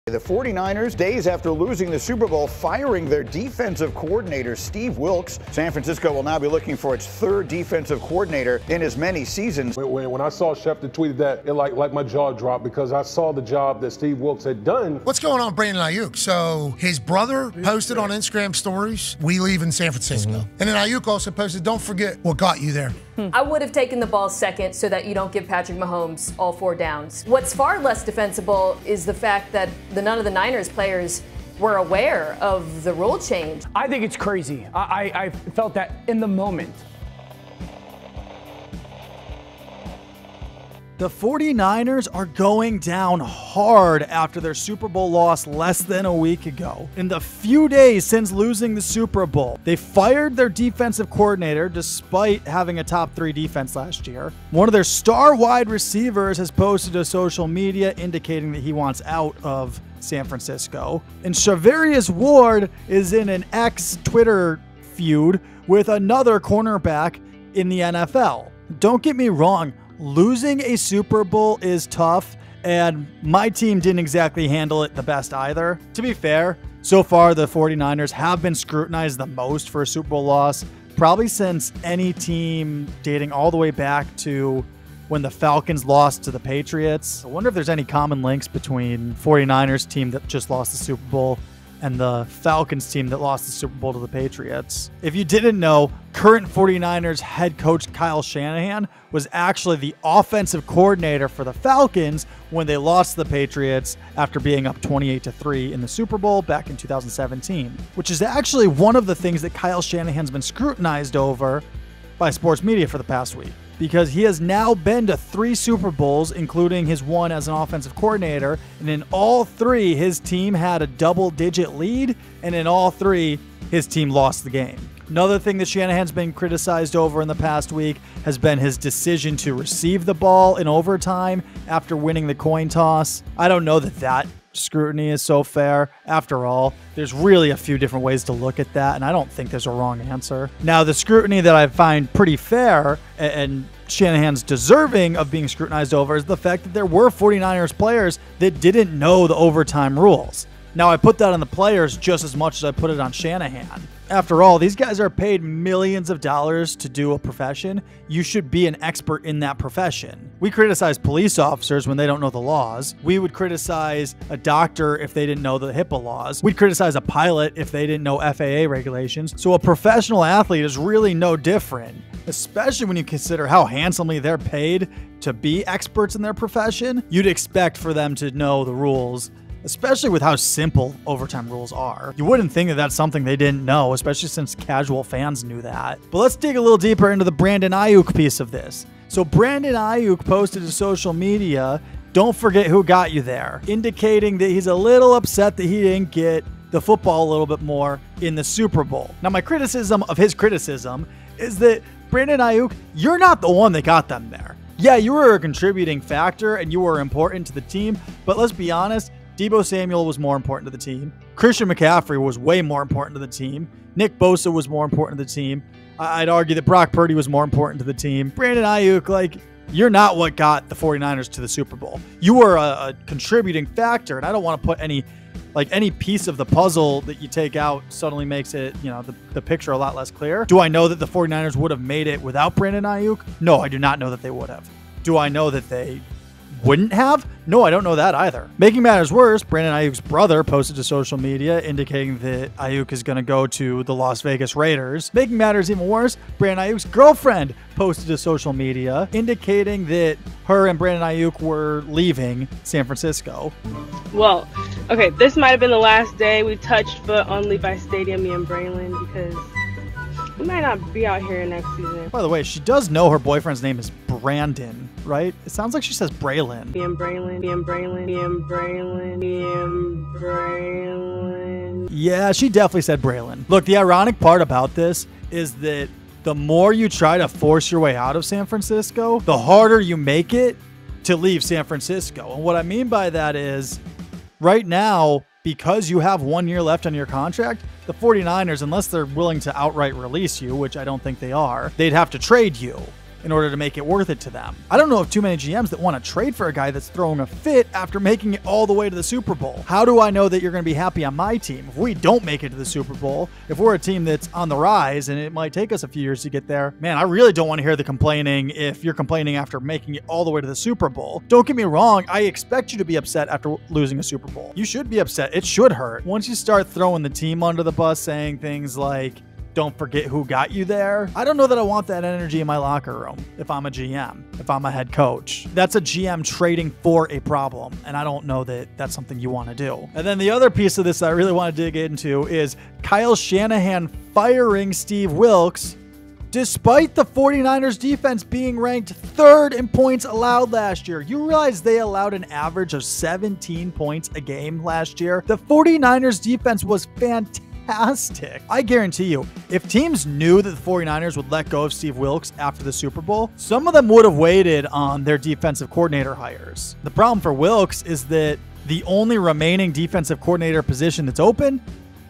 The 49ers, days after losing the Super Bowl, firing their defensive coordinator, Steve Wilks. San Francisco will now be looking for its third defensive coordinator in as many seasons. When I saw Schefter tweeted that, it like my jaw dropped because I saw the job that Steve Wilks had done. What's going on with Brandon Aiyuk? So his brother posted on Instagram stories, "We leave in San Francisco." And then Aiyuk also posted, "Don't forget what got you there." I would have taken the ball second so that you don't give Patrick Mahomes all 4 downs. What's far less defensible is the fact that none of the Niners players were aware of the rule change. I think it's crazy. I felt that in the moment. The 49ers are going down hard after their Super Bowl loss less than a week ago. In the few days since losing the Super Bowl, they fired their defensive coordinator despite having a top 3 defense last year. One of their star wide receivers has posted to social media indicating that he wants out of San Francisco. And Charvarius Ward is in an ex-Twitter feud with another cornerback in the NFL. Don't get me wrong, losing a Super Bowl is tough, and my team didn't exactly handle it the best either. To be fair, so far the 49ers have been scrutinized the most for a Super Bowl loss, probably since any team dating all the way back to when the Falcons lost to the Patriots. I wonder if there's any common links between 49ers team that just lost the Super Bowl and the Falcons team that lost the Super Bowl to the Patriots. If you didn't know, current 49ers head coach Kyle Shanahan was actually the offensive coordinator for the Falcons when they lost to the Patriots after being up 28-3 in the Super Bowl back in 2017, which is actually one of the things that Kyle Shanahan's been scrutinized over by sports media for the past week, because he has now been to 3 Super Bowls, including his one as an offensive coordinator, and in all 3, his team had a double-digit lead, and in all 3, his team lost the game. Another thing that Shanahan's been criticized over in the past week has been his decision to receive the ball in overtime after winning the coin toss. I don't know that scrutiny is so fair. After all, there's really a few different ways to look at that, and I don't think there's a wrong answer. Now, the scrutiny that I find pretty fair and Shanahan's deserving of being scrutinized over is the fact that there were 49ers players that didn't know the overtime rules. Now, I put that on the players just as much as I put it on Shanahan. After all, these guys are paid millions of dollars to do a profession. You should be an expert in that profession. We criticize police officers when they don't know the laws. We would criticize a doctor if they didn't know the HIPAA laws. We'd criticize a pilot if they didn't know FAA regulations. So a professional athlete is really no different, especially when you consider how handsomely they're paid to be experts in their profession. You'd expect for them to know the rules, especially with how simple overtime rules are. You wouldn't think that that's something they didn't know, especially since casual fans knew that. But let's dig a little deeper into the Brandon Aiyuk piece of this. So Brandon Aiyuk posted to social media, "Don't forget who got you there," indicating that he's a little upset that he didn't get the football a little bit more in the Super Bowl. Now, my criticism of his criticism is that, Brandon Aiyuk, you're not the one that got them there. Yeah, you were a contributing factor and you were important to the team, but let's be honest, Deebo Samuel was more important to the team. Christian McCaffrey was way more important to the team. Nick Bosa was more important to the team. I'd argue that Brock Purdy was more important to the team. Brandon Aiyuk, you're not what got the 49ers to the Super Bowl. You were a contributing factor, and I don't want to put any piece of the puzzle that you take out suddenly makes it, the picture a lot less clear. Do I know that the 49ers would have made it without Brandon Aiyuk? No, I do not know that they would have. Do I know that they wouldn't have? No, I don't know that either. Making matters worse, Brandon Aiyuk's brother posted to social media indicating that Aiyuk is going to go to the Las Vegas Raiders. Making matters even worse, Brandon Aiyuk's girlfriend posted to social media indicating that her and Brandon Aiyuk were leaving San Francisco. Well, okay, this might have been the last day we touched foot on Levi Stadium, me and Braylon, because we might not be out here next season. By the way, she does know her boyfriend's name is Brandon, right? It sounds like she says Braylon. Me and Braylon, me and Braylon, me and Braylon, me and Braylon. Yeah, she definitely said Braylon. Look, the ironic part about this is that the more you try to force your way out of San Francisco, the harder you make it to leave San Francisco. And what I mean by that is, right now, because you have 1 year left on your contract, the 49ers, unless they're willing to outright release you, which I don't think they are, they'd have to trade you. in order to make it worth it to them. I don't know of too many GMs that want to trade for a guy that's throwing a fit after making it all the way to the Super Bowl. How do I know that you're going to be happy on my team if we don't make it to the Super Bowl? If we're a team that's on the rise and it might take us a few years to get there, man, I really don't want to hear the complaining if you're complaining after making it all the way to the Super Bowl. Don't get me wrong, I expect you to be upset after losing a Super Bowl. You should be upset. It should hurt. Once you start throwing the team under the bus, saying things like, don't forget who got you there, I don't know that I want that energy in my locker room if I'm a GM, if I'm a head coach. That's a GM trading for a problem, and I don't know that that's something you want to do. And then the other piece of this that I really want to dig into is Kyle Shanahan firing Steve Wilks despite the 49ers defense being ranked 3rd in points allowed last year. You realize they allowed an average of 17 points a game last year? The 49ers defense was fantastic. I guarantee you, if teams knew that the 49ers would let go of Steve Wilks after the Super Bowl, some of them would have waited on their defensive coordinator hires. The problem for Wilks is that the only remaining defensive coordinator position that's open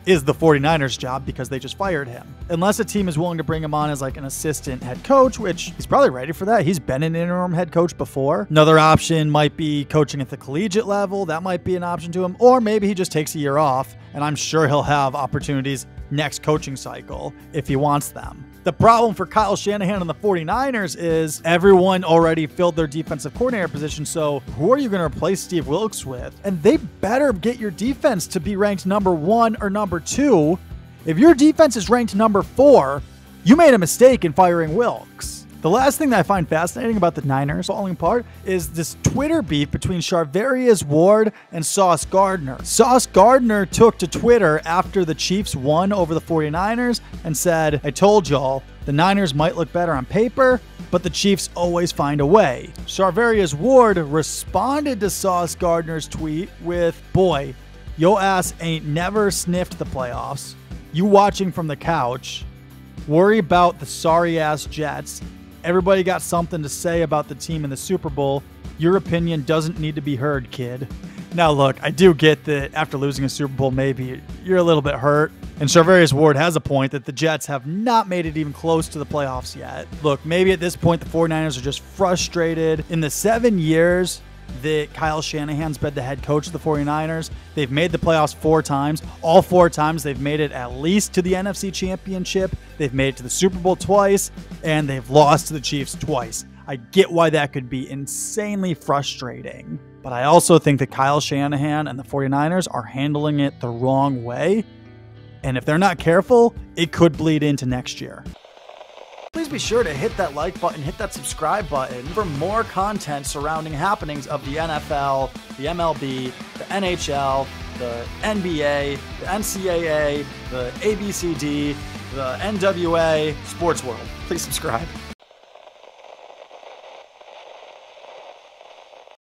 is the 49ers job because they just fired him. Unless a team is willing to bring him on as like an assistant head coach, which he's probably ready for that. He's been an interim head coach before. Another option might be coaching at the collegiate level. That might be an option to him. Or maybe he just takes a year off, and I'm sure he'll have opportunities next coaching cycle if he wants them. The problem for Kyle Shanahan and the 49ers is everyone already filled their defensive coordinator position, so who are you going to replace Steve Wilks with? And they better get your defense to be ranked number 1 or number 2. If your defense is ranked number 4, you made a mistake in firing Wilks. The last thing that I find fascinating about the Niners falling apart is this Twitter beef between Charvarius Ward and Sauce Gardner. Sauce Gardner took to Twitter after the Chiefs won over the 49ers and said, I told y'all, the Niners might look better on paper, but the Chiefs always find a way. Charvarius Ward responded to Sauce Gardner's tweet with, boy, yo ass ain't never sniffed the playoffs. You watching from the couch. Worry about the sorry-ass Jets. Everybody got something to say about the team in the Super Bowl. Your opinion doesn't need to be heard, kid. Now, look, I do get that after losing a Super Bowl, maybe you're a little bit hurt. And Charvarius Ward has a point that the Jets have not made it even close to the playoffs yet. Look, maybe at this point, the 49ers are just frustrated. In the 7 years that Kyle Shanahan's been the head coach of the 49ers, they've made the playoffs 4 times. All 4 times they've made it at least to the NFC Championship. They've made it to the Super Bowl twice, and they've lost to the Chiefs twice. I get why that could be insanely frustrating, but I also think that Kyle Shanahan and the 49ers are handling it the wrong way, and if they're not careful, it could bleed into next year. Please be sure to hit that like button, hit that subscribe button for more content surrounding happenings of the NFL, the MLB, the NHL, the NBA, the NCAA, the ABCD, the NWA, Sports World. Please subscribe.